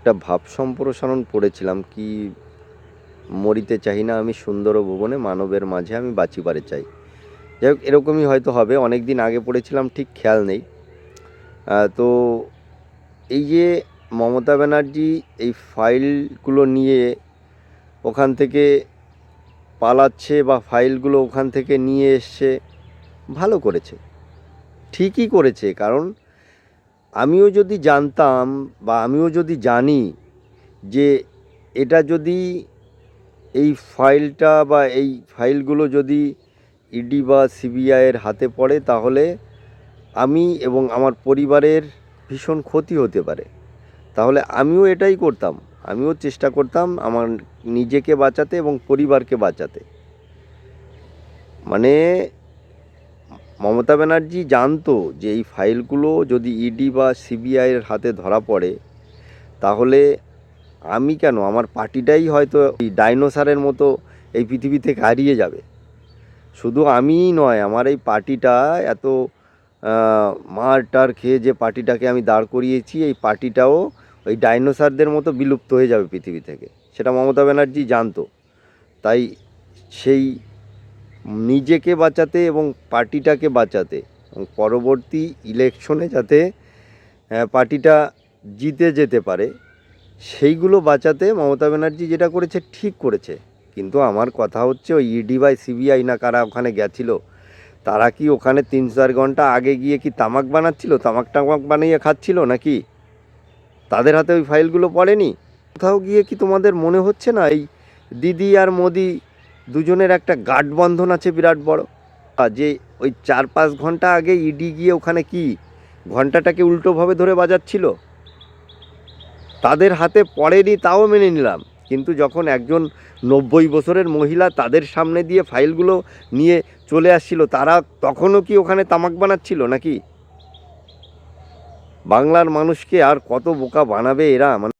একটা ভাব সম্প্রসারণ পড়েছিলাম কি, মরিতে চাহি না আমি সুন্দর ভুবনে, মানবের মাঝে আমি বাঁচিবারে চাই। যাই হোক, এরকমই হয়তো হবে, অনেক দিন আগে পড়েছিলাম, ঠিক খেয়াল নেই। তো এই যে মমতা ব্যানার্জি এই ফাইলগুলো নিয়ে ওখান থেকে পালাচ্ছে বা ফাইলগুলো ওখান থেকে নিয়ে এসছে, ভালো করেছে, ঠিকই করেছে। কারণ আমিও যদি জানতাম বা আমিও যদি জানি যে এটা যদি এই ফাইলটা বা এই ফাইলগুলো যদি ইডি বা সিবিআইয়ের হাতে পড়ে, তাহলে আমি এবং আমার পরিবারের ভীষণ ক্ষতি হতে পারে। তাহলে আমিও এটাই করতাম, আমিও চেষ্টা করতাম আমার নিজেকে বাঁচাতে এবং পরিবারকে বাঁচাতে। মানে মমতা ব্যানার্জি জানতো যে এই ফাইলগুলো যদি ইডি বা সিবিআইয়ের হাতে ধরা পড়ে, তাহলে আমি কেন, আমার পার্টিটাই হয়তো এই ডাইনোসরের মতো এই পৃথিবী থেকে হারিয়ে যাবে। শুধু আমিই নয়, আমার এই পার্টিটা এত মার টার খেয়ে যে পার্টিটাকে আমি দাঁড় করিয়েছি, এই পার্টিটাও ওই ডাইনোসরদের মতো বিলুপ্ত হয়ে যাবে পৃথিবী থেকে। সেটা মমতা ব্যানার্জি জানতো। তাই সেই নিজেকে বাঁচাতে এবং পার্টিটাকে বাঁচাতে এবং পরবর্তী ইলেকশনে যাতে পার্টিটা জিতে যেতে পারে, সেইগুলো বাঁচাতে মমতা ব্যানার্জি যেটা করেছে ঠিক করেছে। কিন্তু আমার কথা হচ্ছে, ওই ইডি বা সিবিআই না কারা ওখানে গেছিলো, তারা কি ওখানে 3-4 ঘন্টা আগে গিয়ে কি তামাক বানাচ্ছিল, তামাক টামাক বানিয়ে খাচ্ছিল নাকি? তাদের হাতে ওই ফাইলগুলো পড়েনি? কোথাও গিয়ে কি তোমাদের মনে হচ্ছে না এই দিদি আর মোদি দুজনের একটা গাঠবন্ধন আছে বিরাট বড়? যে ওই 4-5 ঘন্টা আগে ইডি গিয়ে ওখানে কি ঘন্টাটাকে উল্টোভাবে ধরে বাজাচ্ছিল? তাদের হাতে পড়েনি তাও মেনে নিলাম, কিন্তু যখন একজন 90 বছরের মহিলা তাদের সামনে দিয়ে ফাইলগুলো নিয়ে চলে আসছিল, তারা তখনও কি ওখানে তামাক বানাচ্ছিল নাকি? বাংলার মানুষকে আর কত বোকা বানাবে এরা? মানে